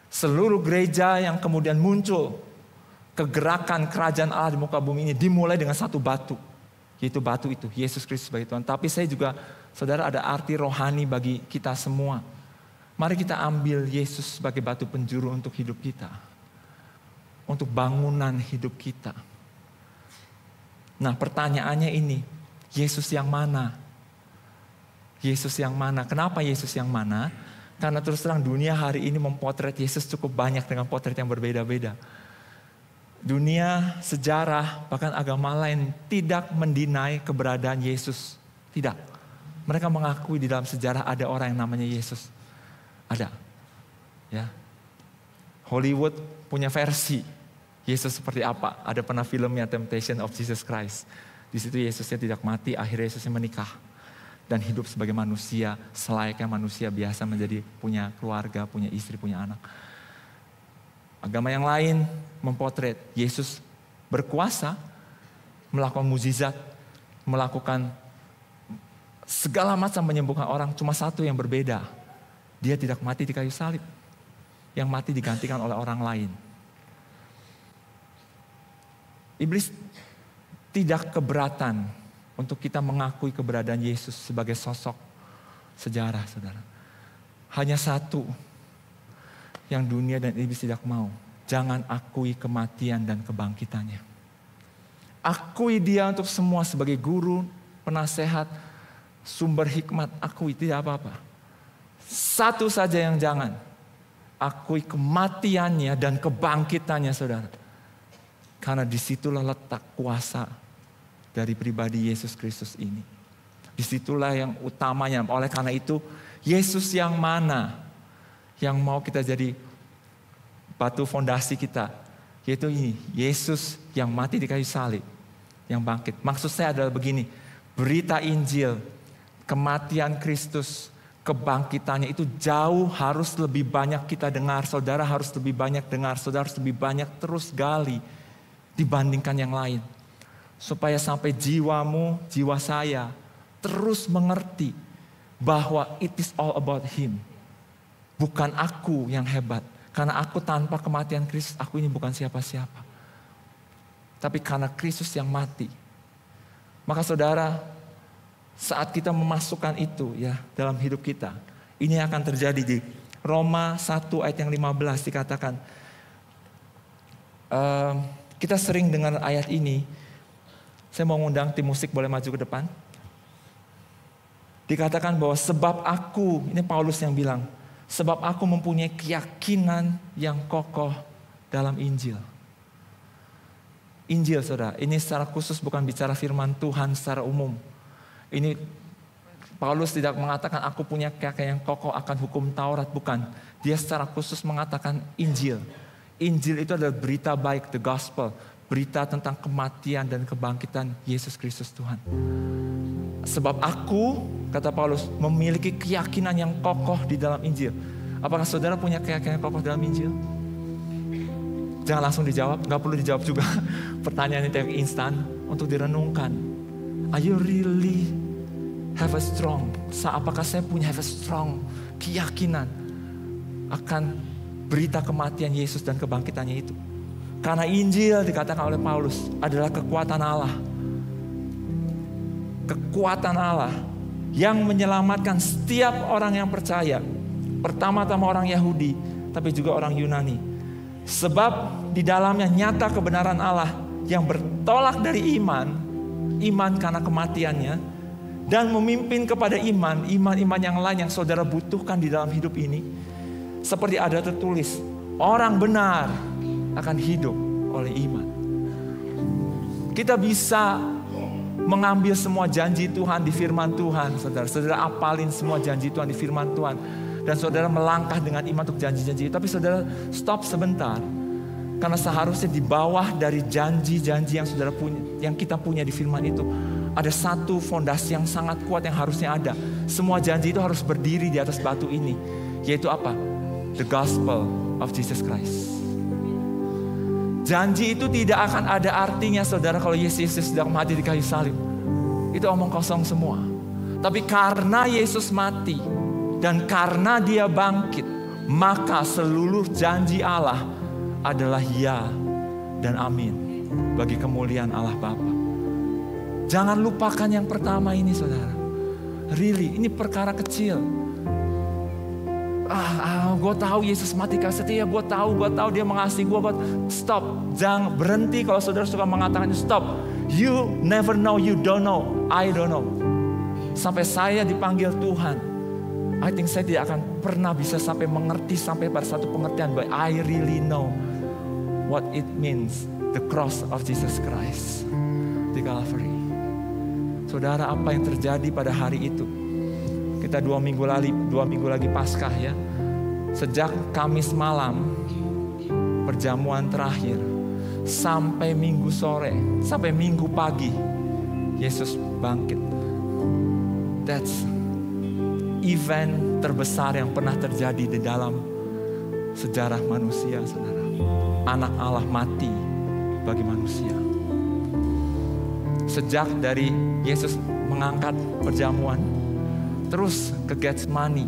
Seluruh gereja yang kemudian muncul, kegerakan kerajaan Allah di muka bumi ini dimulai dengan satu batu. Yaitu batu itu, Yesus Kristus sebagai Tuhan. Tapi saya juga, saudara, ada arti rohani bagi kita semua. Mari kita ambil Yesus sebagai batu penjuru untuk hidup kita. Untuk bangunan hidup kita. Nah, pertanyaannya ini, Yesus yang mana? Yesus yang mana? Kenapa Yesus yang mana? Karena terus terang dunia hari ini memotret Yesus cukup banyak dengan potret yang berbeda-beda. Dunia, sejarah, bahkan agama lain tidak mendinai keberadaan Yesus. Tidak. Mereka mengakui di dalam sejarah ada orang yang namanya Yesus. Ada. Ya. Hollywood punya versi Yesus seperti apa? Ada pernah filmnya Temptation of Jesus Christ. Di situ Yesusnya tidak mati, akhirnya Yesusnya menikah dan hidup sebagai manusia, selayaknya manusia biasa, menjadi punya keluarga, punya istri, punya anak. Agama yang lain mempotret Yesus berkuasa, melakukan mukjizat, melakukan segala macam menyembuhkan orang, cuma satu yang berbeda. Dia tidak mati di kayu salib. Yang mati digantikan oleh orang lain. Iblis tidak keberatan untuk kita mengakui keberadaan Yesus sebagai sosok sejarah, saudara. Hanya satu yang dunia dan iblis tidak mau. Jangan akui kematian dan kebangkitannya. Akui dia untuk semua sebagai guru, penasehat, sumber hikmat. Akui, tidak apa-apa. Satu saja yang jangan. Akui kematiannya dan kebangkitannya, saudara. Karena disitulah letak kuasa dari pribadi Yesus Kristus ini. Disitulah yang utamanya. Oleh karena itu, Yesus yang mana yang mau kita jadi batu fondasi kita? Yaitu ini, Yesus yang mati di kayu salib, yang bangkit. Maksud saya adalah begini, berita Injil, kematian Kristus, kebangkitannya itu jauh harus lebih banyak kita dengar. Saudara harus lebih banyak dengar, saudara harus lebih banyak terus gali dibandingkan yang lain. Supaya sampai jiwamu, jiwa saya terus mengerti bahwa it is all about Him. Bukan aku yang hebat. Karena aku tanpa kematian Kristus, aku ini bukan siapa-siapa. Tapi karena Kristus yang mati. Maka saudara, saat kita memasukkan itu ya dalam hidup kita, ini akan terjadi di Roma 1 ayat yang 15 dikatakan. Kita sering dengar ayat ini. Saya mau ngundang tim musik boleh maju ke depan. Dikatakan bahwa sebab aku, ini Paulus yang bilang, sebab aku mempunyai keyakinan yang kokoh dalam Injil. Injil, saudara, ini secara khusus bukan bicara firman Tuhan secara umum. Ini Paulus tidak mengatakan aku punya keyakinan yang kokoh akan hukum Taurat, bukan. Dia secara khusus mengatakan Injil. Injil itu adalah berita baik, the gospel. Berita tentang kematian dan kebangkitan Yesus Kristus Tuhan. Sebab aku, kata Paulus, memiliki keyakinan yang kokoh di dalam Injil. Apakah saudara punya keyakinan yang kokoh dalam Injil? Jangan langsung dijawab, gak perlu dijawab juga. Pertanyaan itu yang instan untuk direnungkan. Are you really have a strong, apakah saya punya have a strong keyakinan akan berita kematian Yesus dan kebangkitannya itu? Karena Injil dikatakan oleh Paulus adalah kekuatan Allah. Kekuatan Allah yang menyelamatkan setiap orang yang percaya. Pertama-tama orang Yahudi, tapi juga orang Yunani. Sebab di dalamnya nyata kebenaran Allah yang bertolak dari iman karena kematiannya, dan memimpin kepada iman yang lain yang saudara butuhkan di dalam hidup ini. Seperti ada tertulis, orang benar akan hidup oleh iman. Kita bisa mengambil semua janji Tuhan di firman Tuhan, saudara. Saudara apalin semua janji Tuhan di firman Tuhan. Dan saudara melangkah dengan iman untuk janji-janji. Tapi saudara stop sebentar. Karena seharusnya di bawah dari janji-janji yang saudara punya, yang kita punya di firman itu, ada satu fondasi yang sangat kuat yang harusnya ada. Semua janji itu harus berdiri di atas batu ini. Yaitu apa? The gospel of Jesus Christ. Janji itu tidak akan ada artinya, saudara, kalau Yesus sedang mati di kayu salib. Itu omong kosong semua. Tapi karena Yesus mati dan karena Dia bangkit, maka seluruh janji Allah adalah ya dan amin bagi kemuliaan Allah Bapa. Jangan lupakan yang pertama ini, saudara. Really, ini perkara kecil. Gue tahu Yesus mati kayu setia, gue tahu Dia mengasihi gue. Stop, jangan berhenti kalau saudara suka mengatakan stop. You never know, you don't know, I don't know. Sampai saya dipanggil Tuhan, I think saya tidak akan pernah bisa sampai mengerti sampai pada satu pengertian. But I really know what it means, the cross of Jesus Christ di Calvary. Saudara, apa yang terjadi pada hari itu? Kita 2 minggu lagi Paskah ya. Sejak Kamis malam perjamuan terakhir sampai Minggu sore, sampai Minggu pagi Yesus bangkit. That's event terbesar yang pernah terjadi di dalam sejarah manusia, saudara. Anak Allah mati bagi manusia. Sejak dari Yesus mengangkat perjamuan, terus ke Getsemani.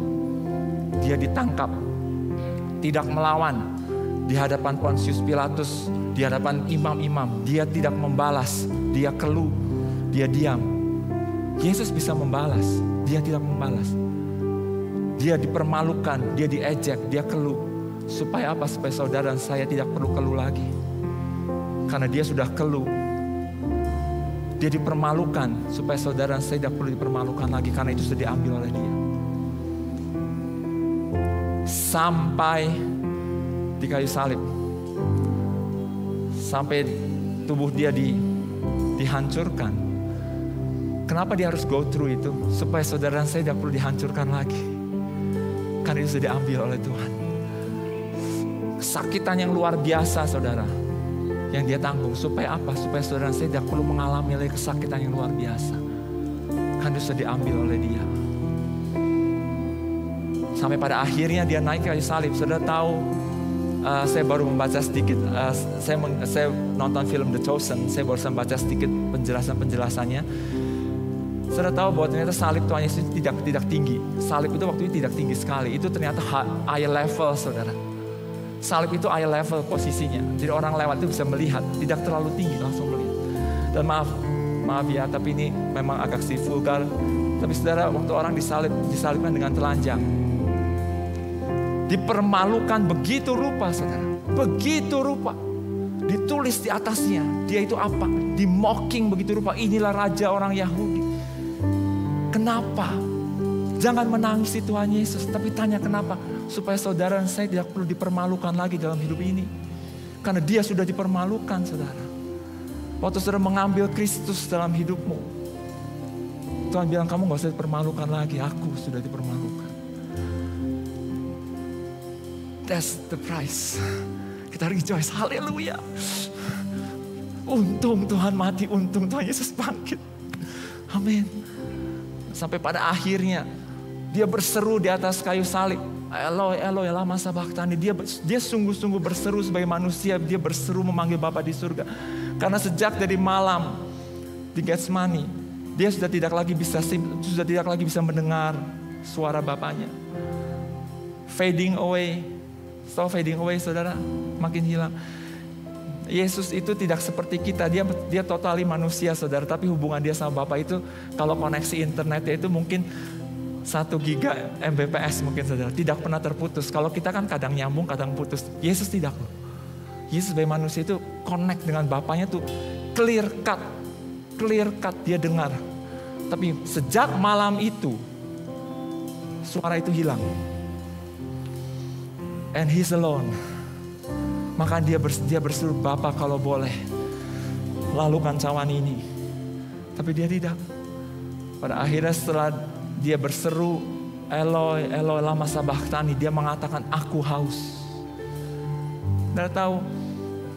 Dia ditangkap, tidak melawan di hadapan Pontius Pilatus, di hadapan imam-imam. Dia tidak membalas, dia keluh, dia diam. Yesus bisa membalas, dia tidak membalas. Dia dipermalukan, dia diejek, dia keluh. Supaya apa? Supaya saudara dan saya tidak perlu keluh lagi. Karena dia sudah keluh. Dia dipermalukan supaya saudara dan saya tidak perlu dipermalukan lagi, karena itu sudah diambil oleh dia. Sampai di kayu salib, sampai tubuh dia dihancurkan. Kenapa dia harus go through itu? Supaya saudara dan saya tidak perlu dihancurkan lagi, karena itu sudah diambil oleh Tuhan. Kesakitan yang luar biasa saudara yang dia tanggung. Supaya apa? Supaya saudara dan saya tidak perlu mengalami lagi kesakitan yang luar biasa, karena itu sudah diambil oleh dia. Sampai pada akhirnya dia naik ke kayu salib. Saudara tahu, saya baru membaca sedikit, saya nonton film The Chosen, saya baru membaca sedikit penjelasannya. Saudara tahu bahwa ternyata salib Tuhan Yesus tidak tinggi. Salib itu waktu itu tidak tinggi sekali. Itu ternyata eye level saudara. Salib itu eye level posisinya. Jadi orang lewat itu bisa melihat, tidak terlalu tinggi, langsung melihat. Dan maaf ya, tapi ini memang agak vulgar. Tapi saudara, waktu orang disalibkan dengan telanjang, dipermalukan begitu rupa saudara, begitu rupa. Ditulis di atasnya, dia itu apa? Di mocking begitu rupa, inilah raja orang Yahudi. Kenapa? Jangan menangisi Tuhan Yesus, tapi tanya kenapa? Supaya saudara dan saya tidak perlu dipermalukan lagi dalam hidup ini. Karena dia sudah dipermalukan saudara. Waktu saudara mengambil Kristus dalam hidupmu, Tuhan bilang kamu gak usah dipermalukan lagi, aku sudah dipermalukan. That's the price. Kita rejoice, haleluya. Untung Tuhan mati, untung Tuhan Yesus bangkit. Amin. Sampai pada akhirnya dia berseru di atas kayu salib, Eloi, Eloi, lama sabachthani. Dia sungguh-sungguh berseru sebagai manusia. Dia berseru memanggil Bapa di surga. Karena sejak dari malam di Getsemani, dia sudah tidak lagi bisa mendengar suara Bapanya. Fading away. So fading away saudara, makin hilang. Yesus itu tidak seperti kita, dia totally manusia saudara, tapi hubungan dia sama Bapa itu kalau koneksi internetnya itu mungkin 1 giga Mbps mungkin saudara, tidak pernah terputus. Kalau kita kan kadang nyambung, kadang putus. Yesus tidak loh. Yesus sebagai manusia itu connect dengan Bapanya tuh clear cut dia dengar. Tapi sejak malam itu suara itu hilang. And he's alone. Maka dia berseru, Bapa kalau boleh lalukan cawan ini. Tapi dia tidak. Pada akhirnya setelah dia berseru, Eloi, Eloi lama sabachthani, dia mengatakan aku haus. Anda tahu,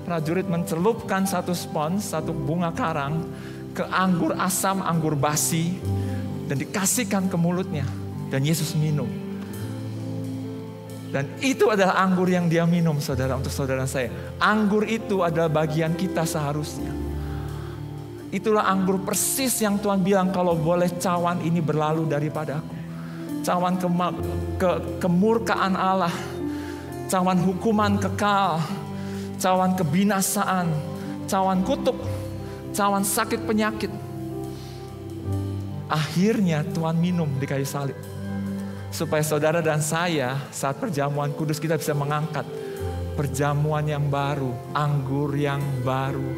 prajurit mencelupkan satu spons, satu bunga karang ke anggur asam, anggur basi, dan dikasihkan ke mulutnya. Dan Yesus minum. Dan itu adalah anggur yang dia minum saudara, untuk saudara saya. Anggur itu adalah bagian kita seharusnya. Itulah anggur persis yang Tuhan bilang kalau boleh cawan ini berlalu daripada aku. Cawan kemurkaan Allah. Cawan hukuman kekal. Cawan kebinasaan. Cawan kutuk. Cawan sakit penyakit. Akhirnya Tuhan minum di kayu salib. Supaya saudara dan saya saat perjamuan kudus kita bisa mengangkat perjamuan yang baru. Anggur yang baru.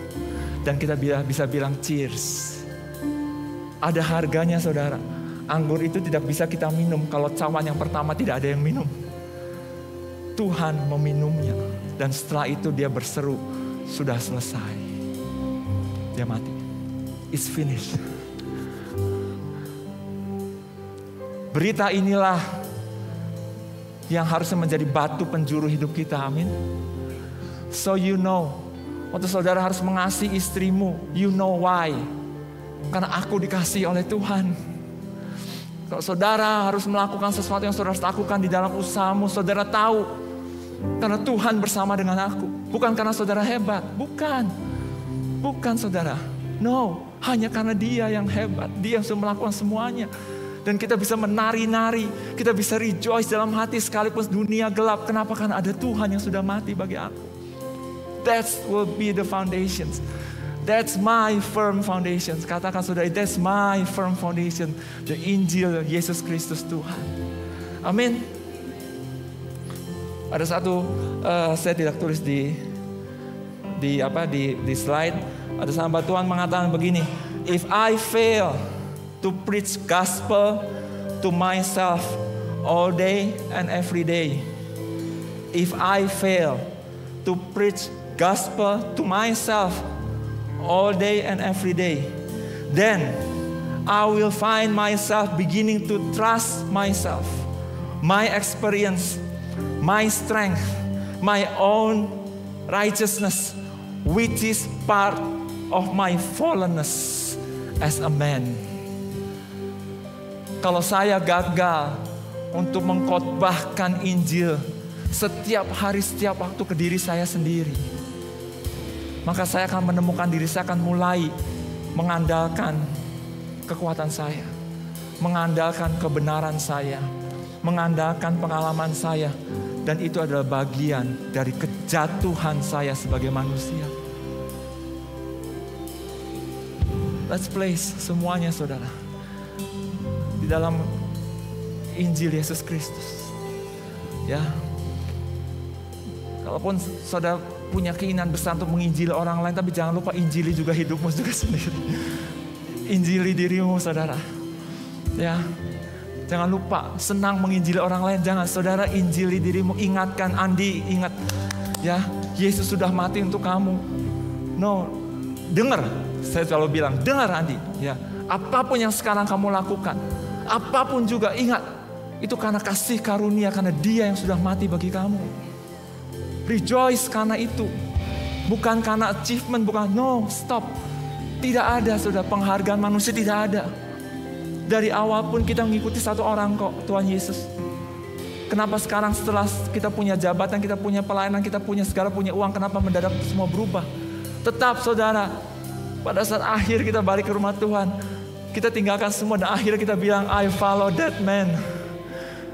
Dan kita bisa bilang cheers. Ada harganya saudara. Anggur itu tidak bisa kita minum kalau cawan yang pertama tidak ada yang minum. Tuhan meminumnya. Dan setelah itu dia berseru, sudah selesai. Dia mati. It's finished. Berita inilah yang harusnya menjadi batu penjuru hidup kita. Amin. So you know. Waktu saudara harus mengasihi istrimu, you know why. Karena aku dikasihi oleh Tuhan. Kalau saudara harus melakukan sesuatu yang saudara harus lakukan di dalam usahamu, saudara tahu. Karena Tuhan bersama dengan aku. Bukan karena saudara hebat, bukan. Bukan saudara. No, hanya karena Dia yang hebat. Dia yang sudah melakukan semuanya. Dan kita bisa menari-nari, kita bisa rejoice dalam hati sekalipun dunia gelap. Kenapa? Karena ada Tuhan yang sudah mati bagi aku. That will be the foundations. That's my firm foundation. Katakan saudara, that's my firm foundation. The Injil Yesus Kristus Tuhan. Amin. Ada satu, saya tidak tulis di slide. Ada sahabat Tuhan mengatakan begini, if I fail to preach gospel to myself all day and every day, if I fail to preach gospel to myself all day and every day, then I will find myself beginning to trust myself, my experience, my strength, my own righteousness, which is part of my fallenness as a man. Kalau saya gagal untuk mengkhotbahkan Injil setiap hari, setiap waktu ke diri saya sendiri, maka saya akan menemukan diri saya akan mulai mengandalkan kekuatan saya, mengandalkan kebenaran saya, mengandalkan pengalaman saya. Dan itu adalah bagian dari kejatuhan saya sebagai manusia. Let's place semuanya saudara di dalam Injil Yesus Kristus. Ya, kalaupun saudara punya keinginan besar untuk menginjili orang lain, tapi jangan lupa injili juga hidupmu juga sendiri. Injili dirimu saudara. Ya, jangan lupa senang menginjili orang lain. Jangan saudara, injili dirimu. Ingatkan Andi, ingat ya, Yesus sudah mati untuk kamu. No, dengar. Saya selalu bilang, dengar Andi. Ya, apapun yang sekarang kamu lakukan, apapun juga ingat, itu karena kasih karunia, karena Dia yang sudah mati bagi kamu. Rejoice karena itu, bukan karena achievement, bukan. No, stop. Tidak ada saudara, penghargaan manusia tidak ada. Dari awal pun kita mengikuti satu orang kok, Tuhan Yesus. Kenapa sekarang setelah kita punya jabatan, kita punya pelayanan, kita punya segala, punya uang, kenapa mendadak semua berubah? Tetap saudara, pada saat akhir kita balik ke rumah Tuhan, kita tinggalkan semua dan akhirnya kita bilang, I follow that man,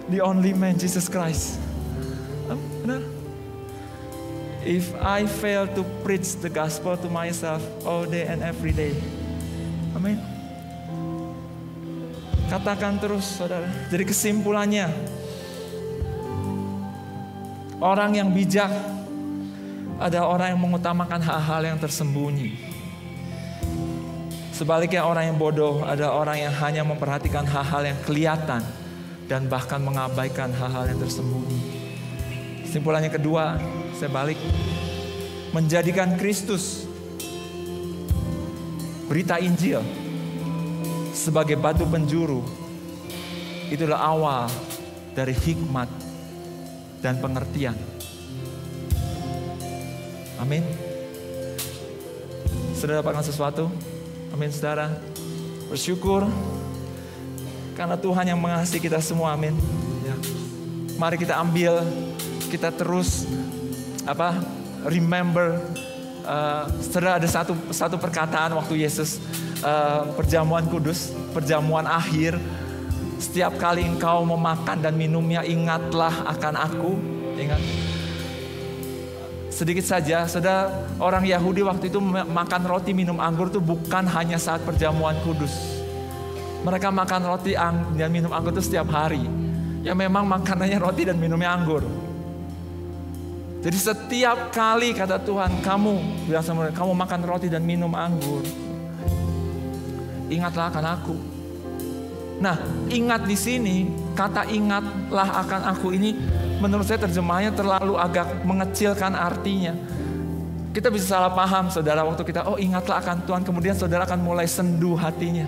the only man, Jesus Christ. Benar? If I fail to preach the gospel to myself all day and every day. Amin. Katakan terus saudara. Jadi kesimpulannya, orang yang bijak adalah orang yang mengutamakan hal-hal yang tersembunyi. Sebaliknya orang yang bodoh adalah orang yang hanya memperhatikan hal-hal yang kelihatan dan bahkan mengabaikan hal-hal yang tersembunyi. Kesimpulannya kedua, saya balik. Menjadikan Kristus, berita Injil, sebagai batu penjuru, itulah awal dari hikmat dan pengertian. Amin. Saudara dapatkan sesuatu? Amin saudara. Bersyukur karena Tuhan yang mengasihi kita semua. Amin. Ya. Mari kita ambil, kita terus remember. Saudara, ada satu perkataan waktu Yesus perjamuan kudus, perjamuan akhir. Setiap kali engkau memakan dan minumnya, ingatlah akan aku. Ingat. Sedikit saja, saudara, orang Yahudi waktu itu makan roti minum anggur itu bukan hanya saat perjamuan kudus. Mereka makan roti dan minum anggur itu setiap hari. Ya memang makanannya roti dan minumnya anggur. Jadi setiap kali kata Tuhan, kamu bilang sama mereka, kamu makan roti dan minum anggur, ingatlah akan aku. Nah, ingat di sini, kata ingatlah akan aku ini menurut saya terjemahnya terlalu agak mengecilkan artinya. Kita bisa salah paham saudara waktu kita, oh ingatlah akan Tuhan, kemudian saudara akan mulai sendu hatinya.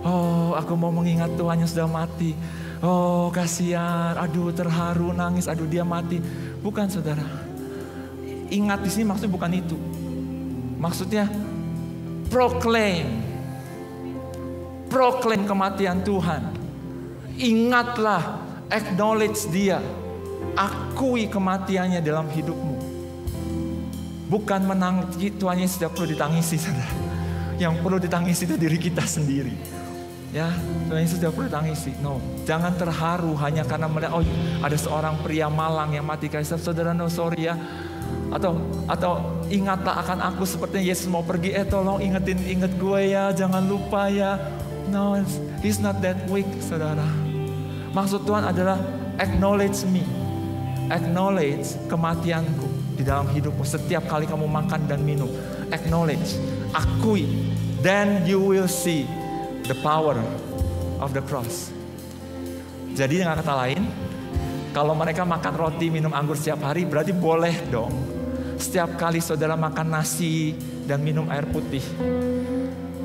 Oh, aku mau mengingat Tuhan yang sudah mati. Oh, kasihan, aduh terharu, nangis, aduh dia mati. Bukan saudara. Ingat di sini maksudnya bukan itu. Maksudnya proclaim kematian Tuhan. Ingatlah, acknowledge Dia. Akui kematiannya dalam hidupmu. Bukan menangis, Tuhan Yesus tidak perlu ditangisi saudara. Yang perlu ditangisi itu diri kita sendiri. Ya, Tuhan Yesus tidak perlu tangisi. No, jangan terharu hanya karena melihat, oh ada seorang pria malang yang mati karena saudara. No, sorry ya. Atau ingatlah akan aku sepertinya Yesus mau pergi. Tolong ingat gue ya, jangan lupa ya. No, he's not that weak, saudara. Maksud Tuhan adalah acknowledge me, acknowledge kematianku di dalam hidupmu. Setiap kali kamu makan dan minum, acknowledge, akui, then you will see the power of the cross. Jadi dengan kata lain, kalau mereka makan roti, minum anggur setiap hari, berarti boleh dong. Setiap kali saudara makan nasi dan minum air putih,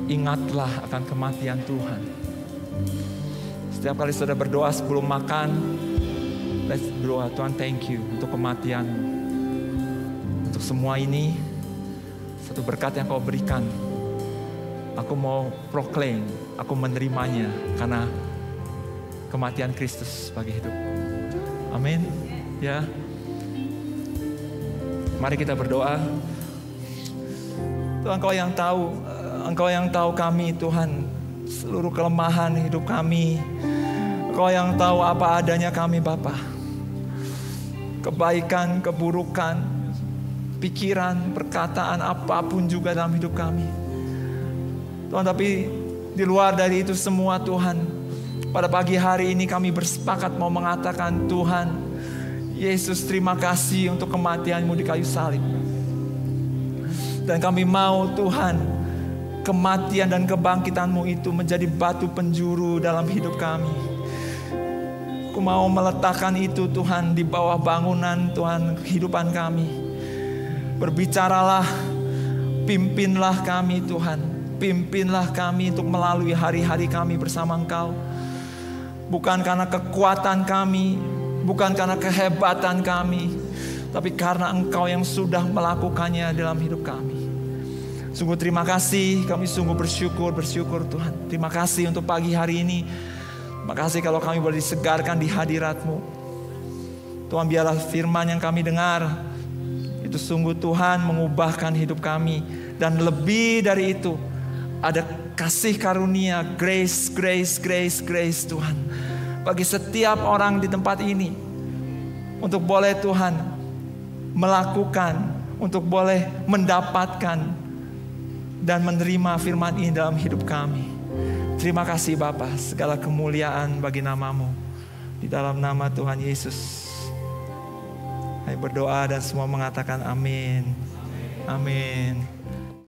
ingatlah akan kematian Tuhan. Setiap kali saudara berdoa sebelum makan, let's berdoa, Tuhan thank you untuk kematian-Mu. Untuk semua ini, satu berkat yang Kau berikan. Aku mau proclaim, aku menerimanya karena kematian Kristus bagi hidupku. Amin. Ya. Mari kita berdoa. Tuhan, Engkau yang tahu kami, Tuhan, seluruh kelemahan hidup kami. Engkau yang tahu apa adanya kami, Bapa. Kebaikan, keburukan, pikiran, perkataan, apapun juga dalam hidup kami. Tuhan, tapi di luar dari itu semua, Tuhan, pada pagi hari ini kami bersepakat mau mengatakan, Tuhan Yesus, terima kasih untuk kematian-Mu di kayu salib. Dan kami mau, Tuhan, kematian dan kebangkitan-Mu itu menjadi batu penjuru dalam hidup kami. Aku mau meletakkan itu, Tuhan, di bawah bangunan, Tuhan, kehidupan kami. Berbicaralah, pimpinlah kami, Tuhan. Pimpinlah kami untuk melalui hari-hari kami bersama Engkau. Bukan karena kekuatan kami, bukan karena kehebatan kami, tapi karena Engkau yang sudah melakukannya dalam hidup kami. Sungguh terima kasih, kami sungguh bersyukur Tuhan. Terima kasih untuk pagi hari ini. Terima kasih kalau kami boleh disegarkan di hadirat-Mu. Tuhan, biarlah firman yang kami dengar itu sungguh, Tuhan, mengubahkan hidup kami. Dan lebih dari itu, ada kasih karunia, grace Tuhan, bagi setiap orang di tempat ini, untuk boleh, Tuhan, melakukan, untuk boleh mendapatkan dan menerima firman ini dalam hidup kami. Terima kasih Bapa, segala kemuliaan bagi nama-Mu, di dalam nama Tuhan Yesus. Kami berdoa dan semua mengatakan amin. Amin.